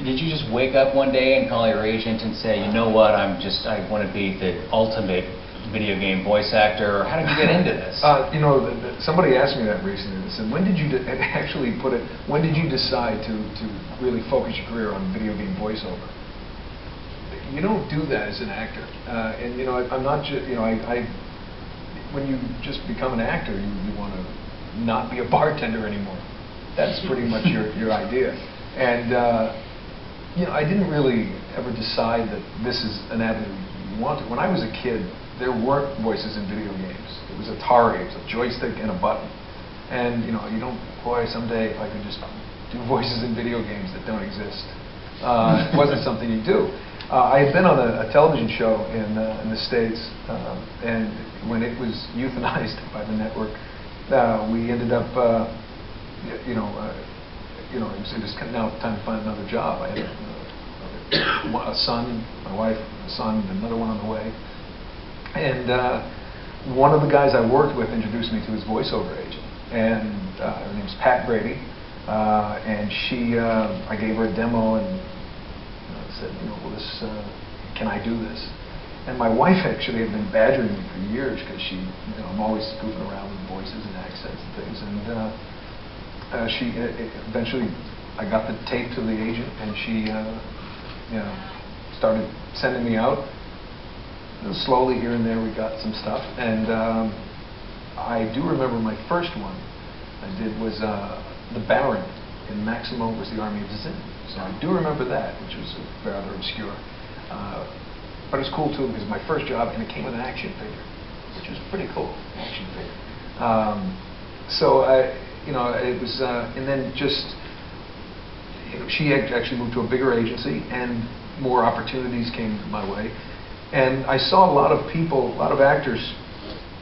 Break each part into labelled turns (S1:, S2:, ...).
S1: Did you just wake up one day and call your agent and say, you know what, I want to be the ultimate video game voice actor, or how did you get into this?
S2: You know, somebody asked me that recently. They said, when did you actually put it? When did you decide to really focus your career on video game voiceover? You don't do that as an actor, and you know, I'm not just, you know, when you just become an actor, you want to not be a bartender anymore. That's pretty much your idea, and you know, I didn't really ever decide that this is an avenue you wanted. When I was a kid, there weren't voices in video games. It was Atari, it was a joystick and a button. And you know, you don't, boy, someday if I could just do voices in video games that don't exist. It wasn't something you do. I had been on a television show in the States, and when it was euthanized by the network, we ended up, it was now time to find another job. I had a son, my wife, a son, another one on the way. And one of the guys I worked with introduced me to his voiceover agent, and her name's Pat Brady, and I gave her a demo and said, you know, well, can I do this? And my wife actually had been badgering me for years because I'm always goofing around with voices and accents and things, and eventually I got the tape to the agent, and she, started sending me out. Slowly, here and there, we got some stuff, and I do remember my first one I did was the Baron in Maximo Was the Army of Zin. So I do remember that, which was rather obscure. But it's cool, too, because it was my first job, and it came with an action figure, which was pretty cool, action figure. It was, and then just, she had actually moved to a bigger agency, and more opportunities came my way. And I saw a lot of people, a lot of actors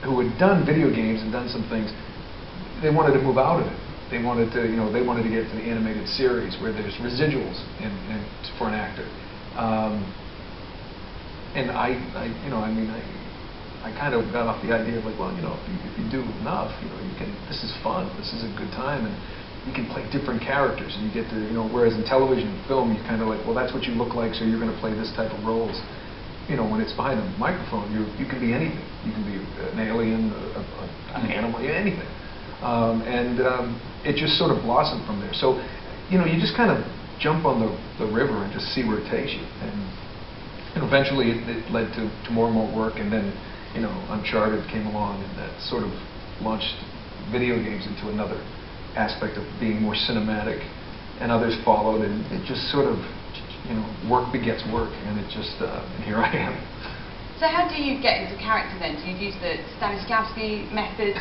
S2: who had done video games and done some things. They wanted to move out of it. They wanted to, they wanted to get to the animated series where there's residuals for an actor. And I kind of got off the idea of like, well, if you do enough, this is fun. This is a good time, and you can play different characters, and you get to, whereas in television and film, you kind of like, well, that's what you look like, so you're going to play this type of roles. When it's behind a microphone, you can be anything. You can be an alien, an animal, anything. It just sort of blossomed from there. So, you just kind of jump on the river and just see where it takes you. And eventually it led to more and more work, and then, Uncharted came along, and that sort of launched video games into another aspect of being more cinematic, and others followed, and it just sort of, work begets work, and it just, and here I am.
S3: So how do you get into character then? Do you use the Stanislavski method?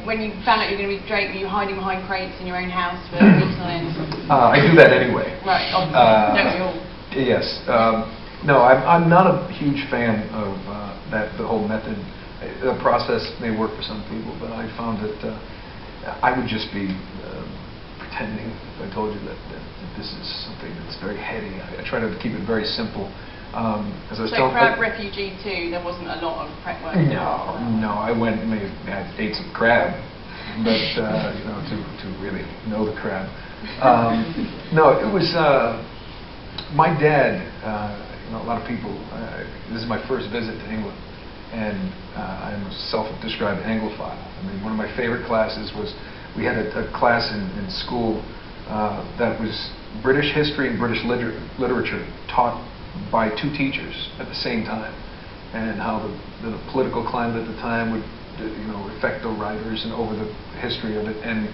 S3: When you found out you were going to be Drake, were you hiding behind crates in your own house for weeks on end?
S2: I do that anyway.
S3: Right, obviously. Don't we all?
S2: Yes. No, I'm not a huge fan of the whole method. The process may work for some people, but I found that I would just be pretending if I told you that this is something that's very heady. I try to keep it very simple. As I was
S3: so Crab Refugee 2, there wasn't a lot of prep work?
S2: No, I went and ate some crab, but to really know the crab. No, it was my dad. A lot of people. This is my first visit to England, and I'm a self-described Anglophile. I mean, one of my favorite classes was we had a class in school that was British history and British literature taught by two teachers at the same time, and how the political climate at the time would affect the writers and over the history of it. And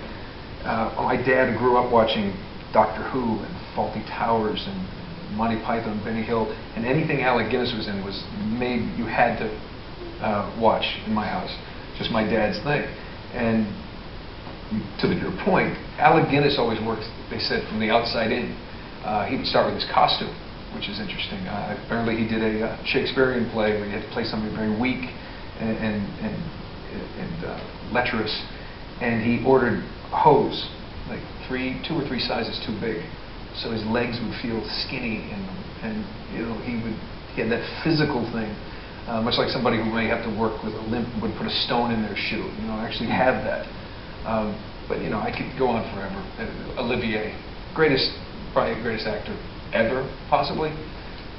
S2: my dad grew up watching Doctor Who and Fawlty Towers and Monty Python, Benny Hill, and anything Alec Guinness was in was made you had to watch in my house. Just my dad's thing. And to your point, Alec Guinness always worked, they said, from the outside in. He would start with his costume, which is interesting. Apparently he did a Shakespearean play where you had to play somebody very weak and lecherous, and he ordered hose, like 2 or 3 sizes too big, so his legs would feel skinny, and he had that physical thing, much like somebody who may have to work with a limp would put a stone in their shoe. Actually have that. But I could go on forever. Olivier, greatest probably the greatest actor ever, possibly.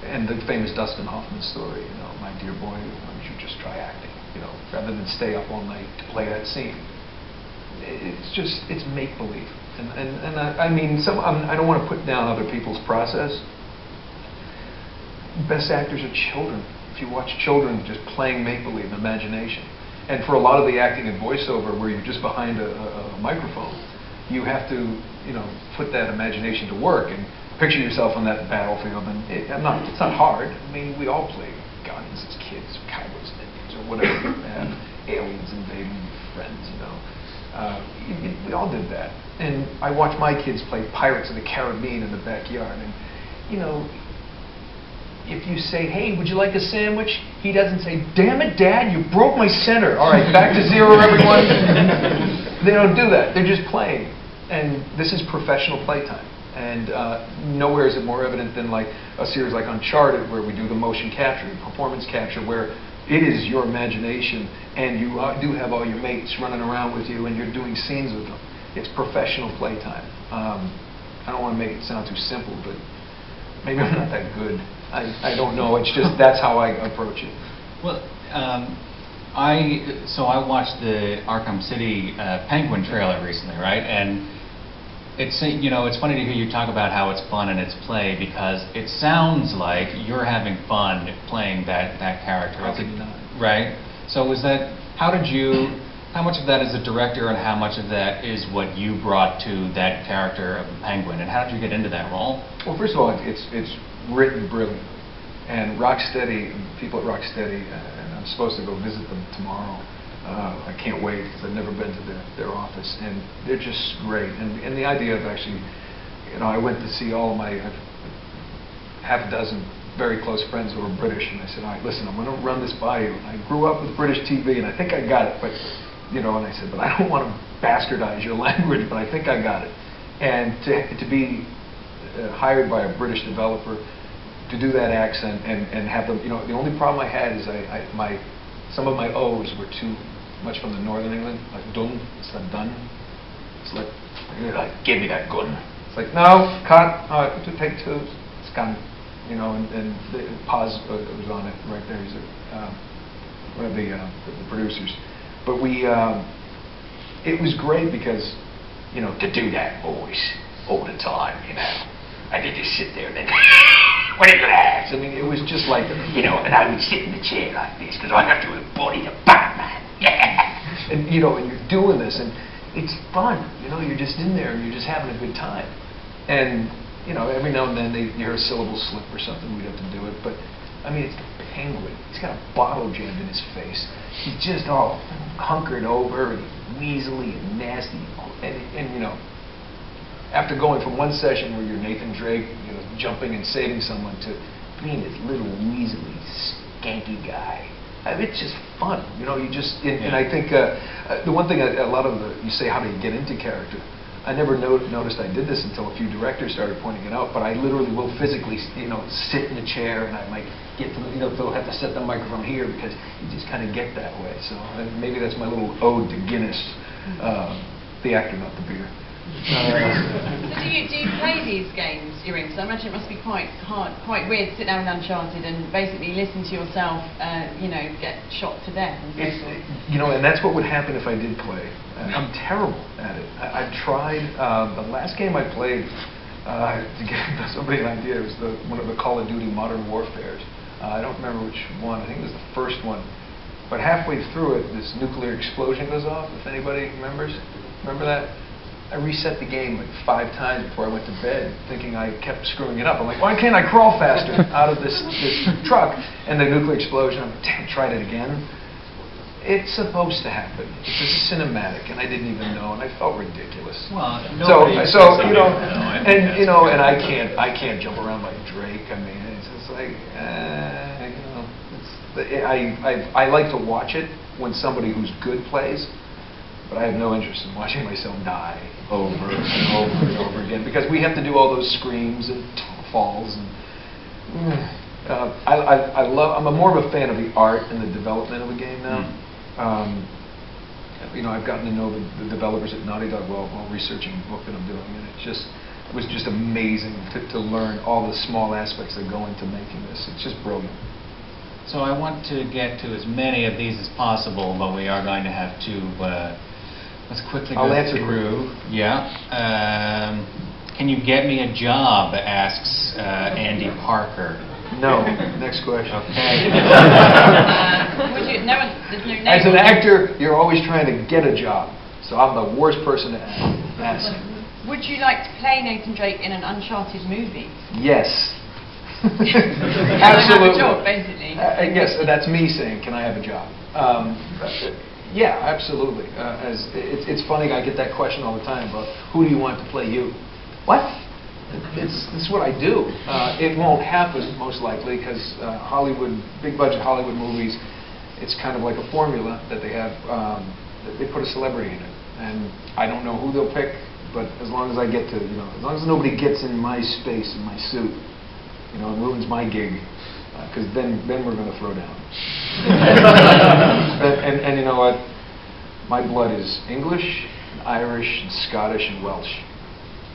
S2: And the famous Dustin Hoffman story, you know, my dear boy, why don't you just try acting, you know, rather than stay up all night to play that scene. It's just, it's make-believe. And I mean, I don't want to put down other people's process. Best actors are children. If you watch children just playing make-believe, imagination. And for a lot of the acting and voiceover where you're just behind a microphone, you have to, you know, put that imagination to work and picture yourself on that battlefield. And it's not hard. I mean, we all play guns as kids, cowboys, Indians, or whatever you have, aliens invading friends, you know. We all did that. And I watch my kids play Pirates of the Caribbean in the backyard. And, you know, if you say, hey, would you like a sandwich? He doesn't say, damn it, Dad, you broke my center. All right, back to zero, everyone. They don't do that. They're just playing. And this is professional playtime. And nowhere is it more evident than like a series like Uncharted, where we do the motion capture, performance capture, where it is your imagination, and you do have all your mates running around with you, and you're doing scenes with them. It's professional playtime. I don't want to make it sound too simple, but maybe I'm not that good. I don't know. It's just that's how I approach it.
S1: Well, I watched the Arkham City Penguin trailer recently, right? And it's, you know, it's funny to hear you talk about how it's fun and it's play, because it sounds like you're having fun playing that character. Right? So was that, how much of that is the director and how much of that is what you brought to that character of the Penguin, and how did you get into that role?
S2: Well, first of all, it's written brilliantly. And Rocksteady, people at Rocksteady, and I'm supposed to go visit them tomorrow. I can't wait, because I've never been to their office, and they're just great. And the idea of actually, you know, I went to see all of my half a dozen very close friends who were British, and I said, all right, listen, I'm going to run this by you. I grew up with British TV, and I think I got it, but, you know, and I said, but I don't want to bastardize your language, but I think I got it. And to be hired by a British developer, to do that accent and have them, you know, the only problem I had is some of my O's were too much from the northern England, like dun, it's not done. It's like, give me that gun. It's like, no, cut, take two, it's gone. You know, and Paz was on it right there. He's one of the producers. But it was great because, you know, to do that voice all the time, you know, I could just sit there and then, what are you gonna have? I mean, it was just like, you know, and I would sit in the chair like this because I have to embody the Batman. Yeah. And, you know, and you're doing this, and it's fun. You know, you're just in there and you're just having a good time. And, you know, every now and then you hear a syllable slip or something, we'd have to do it. But, I mean, it's the Penguin. He's got a bottle jammed in his face. He's just all hunkered over and weaselly and nasty. And you know, after going from one session where you're Nathan Drake, you know, jumping and saving someone, to being this little weaselly, skanky guy, I mean, it's just fun. You know, you just, and I think the one thing, a lot of you say, how do you get into character? I never noticed I did this until a few directors started pointing it out, but I literally will physically, you know, sit in a chair, and I might get to, you know, they'll have to set the microphone here because you just kind of get that way. So maybe that's my little ode to Guinness, the actor, not the beer.
S3: So do you play these games you're in? Because I imagine it must be quite hard, quite weird to sit down with Uncharted and basically listen to yourself, you know, get shot to death. And so forth.
S2: You know, and that's what would happen if I did play. I'm terrible at it. I've tried. The last game I played, to give somebody an idea, it was one of the Call of Duty Modern Warfares. I don't remember which one. I think it was the first one. But halfway through it, this nuclear explosion goes off. If anybody remembers, remember that? I reset the game like 5 times before I went to bed, thinking I kept screwing it up. I'm like, why can't I crawl faster out of this truck? And the nuclear explosion, I'm like, damn, tried it again. It's supposed to happen. It's a cinematic, and I didn't even know, and I felt ridiculous.
S1: Well,
S2: so you know, and you know, and I can't jump around like Drake. I mean, it's just like, you know, I like to watch it when somebody who's good plays. But I have no interest in watching myself die over and over and over again, because we have to do all those screams and falls. And I'm more of a fan of the art and the development of a game now. You know, I've gotten to know the developers at Naughty Dog while researching the book that I'm doing, and it's just was just amazing to learn all the small aspects that go into making this. It's just brilliant.
S1: So I want to get to as many of these as possible, but we are going to have to, let's quickly go
S2: I'll answer
S1: through. Yeah. Can you get me a job, asks Andy Parker.
S2: No. Next question.
S1: Okay.
S3: Would you, no one, there's no name
S2: As an
S3: on it.
S2: actor, you're always trying to get a job, so I'm the worst person to ask.
S3: Would you like to play Nathan Drake in an Uncharted movie?
S2: Yes.
S3: Can I have a job, basically?
S2: Yes, that's me saying, can I have a job? Yeah, absolutely. It's funny, I get that question all the time about who do you want to play you? What? It's what I do. It won't happen, most likely, because Hollywood, big budget Hollywood movies, it's kind of like a formula that they have, they put a celebrity in it. And I don't know who they'll pick, but as long as I get to, as long as nobody gets in my space, in my suit, it ruins my gig, because then we're going to throw down. and you know what? My blood is English, and Irish, and Scottish, and Welsh.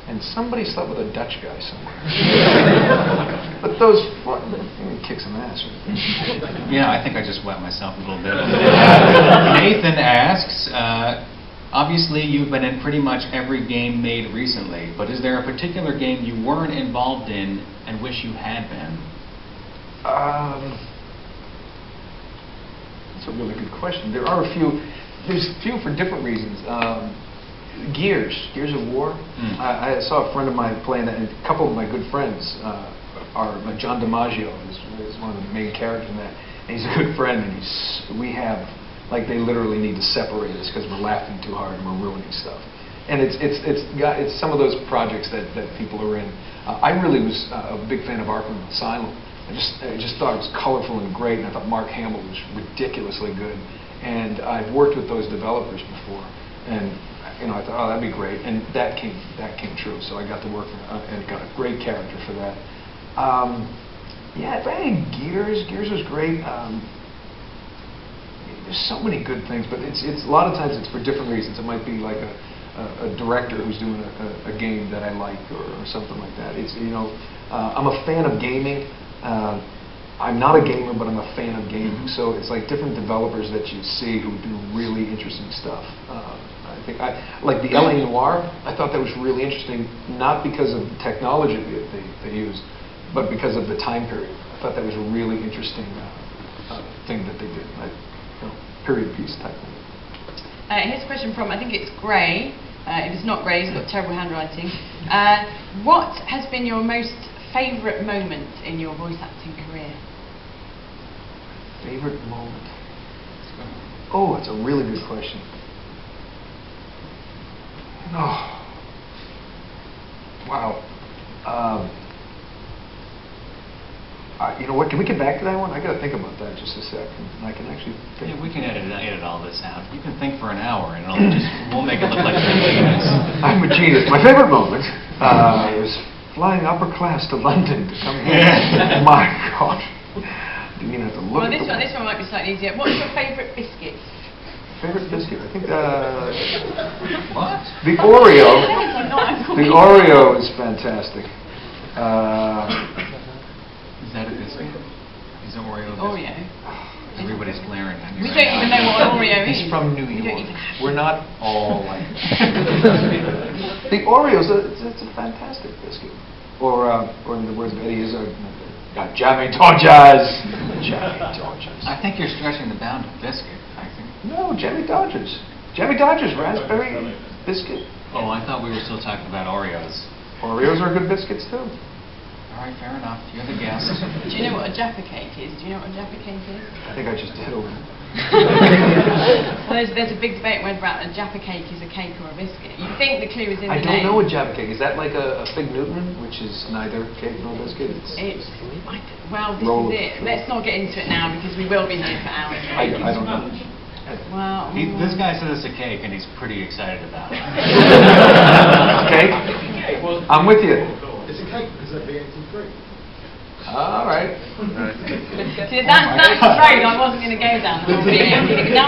S2: And somebody slept with a Dutch guy somewhere. But those, kick some ass. Right?
S1: Yeah, I think I just wet myself a little bit. Nathan asks, obviously you've been in pretty much every game made recently, but is there a particular game you weren't involved in and wish you had been?
S2: That's a really good question. There are a few. There's a few for different reasons. Gears of War. I saw a friend of mine playing that, and a couple of my good friends are John DiMaggio is one of the main characters in that. And he's a good friend, and we have, like, they literally need to separate us because we're laughing too hard and we're ruining stuff. And it's some of those projects that people are in. I really was a big fan of Arkham Asylum. I just thought it was colorful and great, and I thought Mark Hamill was ridiculously good. And I've worked with those developers before, and I thought, oh, that'd be great, and that came true. So I got to work and got a great character for that. Yeah, if I had Gears was great. There's so many good things, but it's a lot of times it's for different reasons. It might be like a director who's doing a game that I like or something like that. I'm a fan of gaming. I'm not a gamer, but I'm a fan of gaming. So it's like different developers that you see who do really interesting stuff. I think like the LA Noire. I thought that was really interesting, not because of the technology they used, but because of the time period. I thought that was a really interesting thing that they did. Period piece type thing.
S3: Here's a question from, I think it's Gray. If it's not Gray, he's got terrible handwriting. What has been your most favourite moment in your voice acting career?
S2: Favorite moment? Oh, that's a really good question. Oh, wow. You know what? Can we get back to that one? I got to think about that just a second. I can actually think.
S1: Yeah, we can edit all this out. You can think for an hour, and we'll make it look like you're a genius.
S2: I'm a genius. My favorite moment was flying upper class to London to come here. My God. Didn't even have to look.
S3: Well, this one might be slightly easier. What's your favourite biscuit?
S2: Favorite biscuit? I think
S1: What?
S2: the Oreo. The Oreo is fantastic.
S1: Is that a biscuit? Is it Oreo a biscuit?
S3: Oreo.
S1: Everybody's glaring at me.
S3: We
S1: right
S3: don't even know what an Oreo is.
S2: He's from New
S3: We don't
S2: York.
S3: even have
S2: We're not all like that. The Oreo's it's a fantastic biscuit. Or in the words of Eddie Izzard, got Jammy Dodgers. Jammy Dodgers.
S1: I think you're stretching the bound of biscuit. I think.
S2: No, Jammy Dodgers. Jammy Dodgers, raspberry biscuit.
S1: Oh, I thought we were still talking about Oreos.
S2: Oreos are good biscuits too.
S1: All right, fair enough. You're the guest.
S3: Do you know what a Jaffa cake is? Do you know what a Jaffa cake is?
S2: I think I just did over.
S3: Well, there's a big debate whether a Jaffa cake is a cake or a biscuit. You think the clue is in the
S2: I don't
S3: name.
S2: know what Jaffa cake is. That like a Fig Newton, which is neither cake nor biscuit?
S3: Well, this
S2: Roll.
S3: is it. Let's not get into it now because we will be here for hours.
S2: I don't know.
S3: Well,
S1: This guy said it's a cake, and he's pretty excited about it.
S2: Cake? I'm with you.
S4: It's a cake because they're VAT free.
S2: All right.
S3: see, that's right. I wasn't going to go down. Now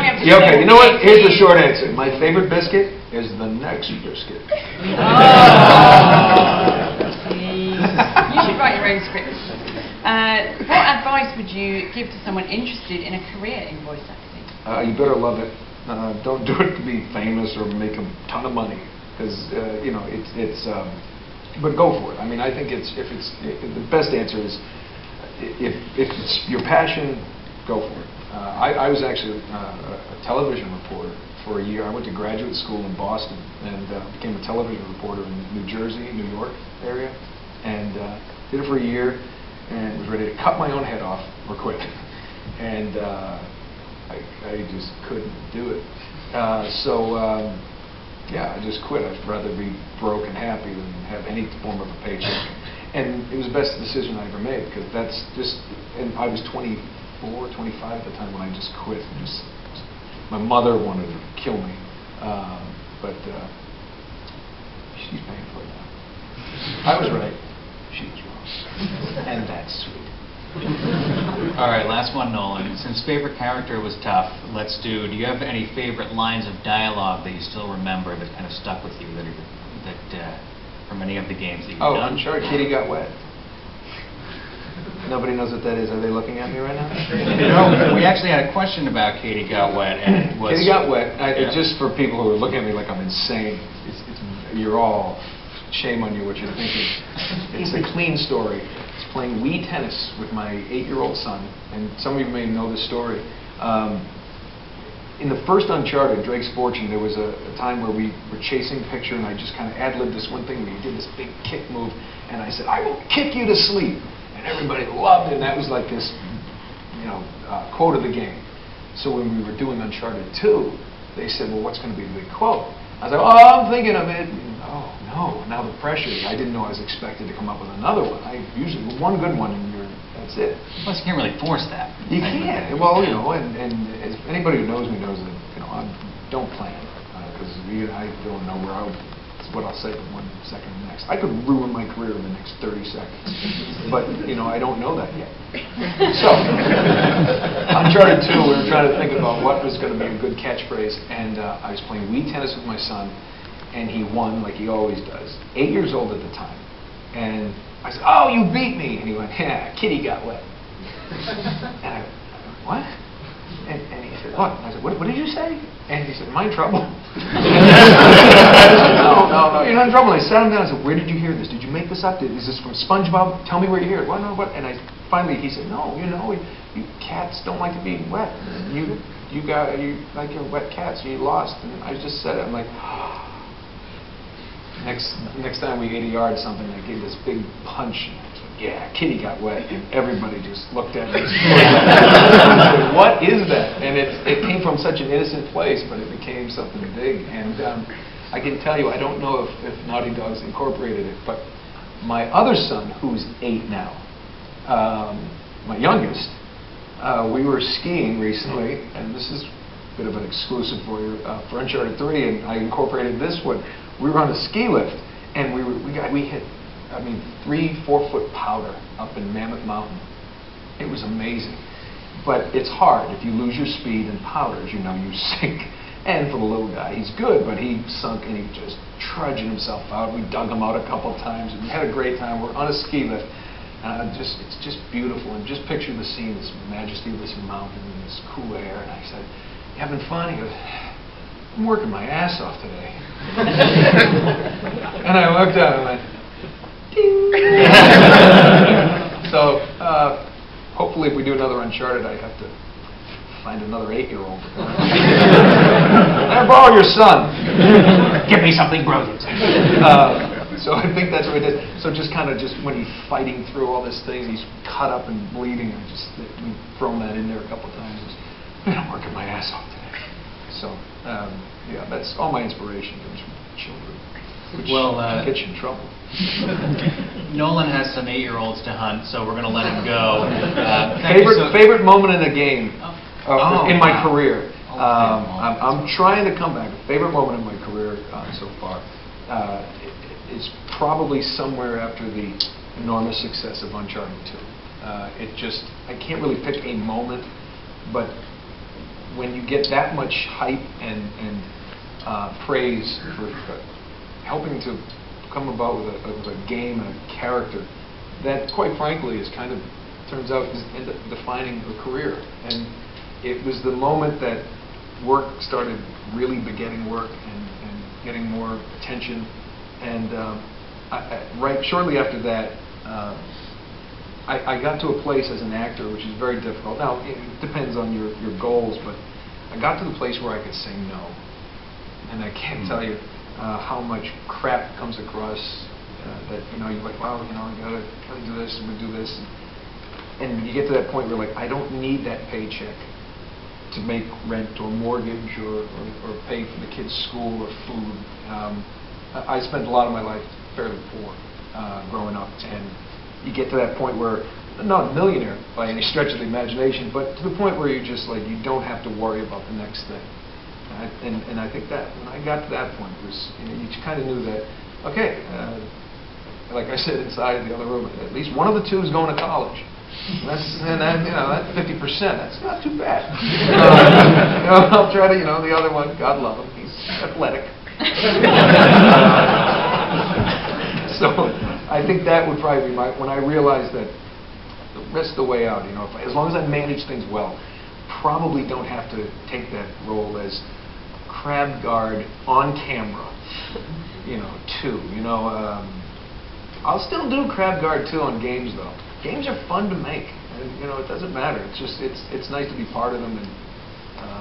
S3: we have to
S2: Yeah, okay. You know what? Here's the short answer. My favorite biscuit is the next biscuit.
S3: You should write your own script. What advice would you give to someone interested in a career in voice acting?
S2: You better love it. Don't do it to be famous or make a ton of money, because you know it's. But go for it. I mean, I think the best answer is if it's your passion, go for it. I was actually a television reporter for a year. I went to graduate school in Boston and became a television reporter in New Jersey, New York area, and did it for a year and was ready to cut my own head off or quit. And I just couldn't do it. Yeah, I just quit. I'd rather be broke and happy than have any form of a paycheck. And it was the best decision I ever made, because that's just, and I was 24, 25 at the time when I just quit. My mother wanted to kill me, but she's paying for it now. I was right, she was wrong, and that's sweet.
S1: All right, last one, Nolan. Since favorite character was tough, do you have any favorite lines of dialogue that you still remember that kind of stuck with you from any of the games that you've done?
S2: Oh, I'm sure Kitty Got Wet. Nobody knows what that is. Are they looking at me right now?
S1: No, we actually had a question about Katie Got Wet, and it was...
S2: Katie Got Wet,
S1: Yeah.
S2: just for people who are looking at me like I'm insane, you're all, shame on you what you're thinking. It's a clean story. It's playing Wii tennis with my 8-year-old son, and some of you may know this story. In the first Uncharted, Drake's Fortune, there was a time where we were chasing a picture, and I just kind of ad-libbed this one thing where he did this big kick move, and I said, "I will kick you to sleep." And everybody loved it, and that was like this, quote of the game. So when we were doing Uncharted 2, they said, "Well, what's going to be the big quote?" I was like, "Oh, I'm thinking of it." And, oh no! Now the pressure. I didn't know I was expected to come up with another one. I usually one good one, and that's it.
S1: Plus, you can't really force that.
S2: You can't. Well, and as anybody who knows me knows that I don't plan, because I don't know what I'll say from one second to the next. I could ruin my career in the next 30 seconds, but I don't know that yet. So, Uncharted 2, we were trying to think about what was going to be a good catchphrase, and I was playing Wii tennis with my son, and he won like he always does. 8 years old at the time, and I said, "Oh, you beat me!" And he went, "Yeah, Kitty got wet." And I went, "What?" And he said, "What?" And I said, what did you say?" And he said, "Am I in trouble?" I said, No, you're not in trouble. And I sat him down and said, "Where did you hear this? Did you make this up? Is this from SpongeBob? Tell me where you hear it." "What? No, what?" And finally he said, "No, you cats don't like to be wet. You like your wet cats. You lost." And I just said it. I'm like, Next time we ate a yard or something, I gave this big punch. And I was like, "Yeah, Kitty got wet." And everybody just looked at me. Said, "What is that?" And it came from such an innocent place, but it became something big. And I can tell you, I don't know if Naughty Dog's incorporated it, but my other son, who's 8 now, my youngest, we were skiing recently, and this is a bit of an exclusive for you, for Uncharted 3, and I incorporated this one. We were on a ski lift, and we hit, 3-4 foot powder up in Mammoth Mountain. It was amazing, but it's hard. If you lose your speed in powders, you sink. And for the little guy, he's good, but he sunk and he just trudging himself out. We dug him out a couple times, and we had a great time. We're on a ski lift. It's just beautiful, and just picture the scene, this majesty of this mountain and this cool air. And I said, "You having fun?" He goes, "I'm working my ass off today." And I looked at him and went, "Ding." So hopefully if we do another Uncharted, I have to find another 8-year-old. "Can I borrow your son?" "Give me something brilliant." So I think that's what it is. So just when he's fighting through all these things, he's cut up and bleeding. We've thrown that in there a couple of times. I'm working my ass off today. So yeah, that's all my inspiration comes from children, which gets you in trouble.
S1: Nolan has some 8-year-olds to hunt, so we're going to let him go.
S2: Favorite moment in a game in my
S1: wow.
S2: career.
S1: Favorite
S2: I'm trying to come back. Favorite moment in my career so far is probably somewhere after the enormous success of Uncharted 2. I can't really pick a moment, but when you get that much hype and praise for helping to come about with a game and a character that, quite frankly, is kind of, turns out, is end up defining a career. And it was the moment that work started really beginning work and getting more attention. And right shortly after that, I got to a place as an actor, which is very difficult. Now, it depends on your goals, but I got to the place where I could say no. And I can't tell you how much crap comes across that, you're like, well, I gotta do this, and we do this. And you get to that point where, like, I don't need that paycheck to make rent or mortgage or pay for the kids' school or food. I spent a lot of my life fairly poor growing up, and you get to that point where, not a millionaire by any stretch of the imagination, but to the point where you're just like, you don't have to worry about the next thing. And I think that when I got to that point, it was, you kind of knew that, okay, like I said inside the other room, at least one of the two is going to college. That's 50%. That's not too bad. I'll try to, the other one, God love him, he's athletic. So I think that would probably be when I realized that the rest of the way out, as long as I manage things well, probably don't have to take that role as crab guard on camera, too. I'll still do crab guard too on games though. Games are fun to make, and it doesn't matter. It's just it's nice to be part of them, and I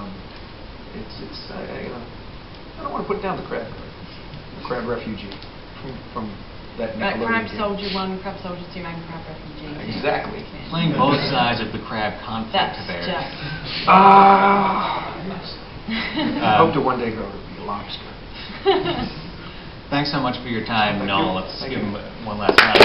S2: don't want to put down the crab guard, the crab refugee from that Nickelodeon
S3: Crab
S2: game.
S3: Soldier 1, Crab Soldier 2, and Crab Refugee.
S2: Exactly.
S1: Playing both sides of the crab conflict
S3: That's
S1: there.
S3: just...
S2: Yes. I hope to one day grow to be a lobster.
S1: Thanks so much for your time,
S2: Thank
S1: Noel.
S2: you.
S1: Let's
S2: Thank
S1: give
S2: you.
S1: him one last round.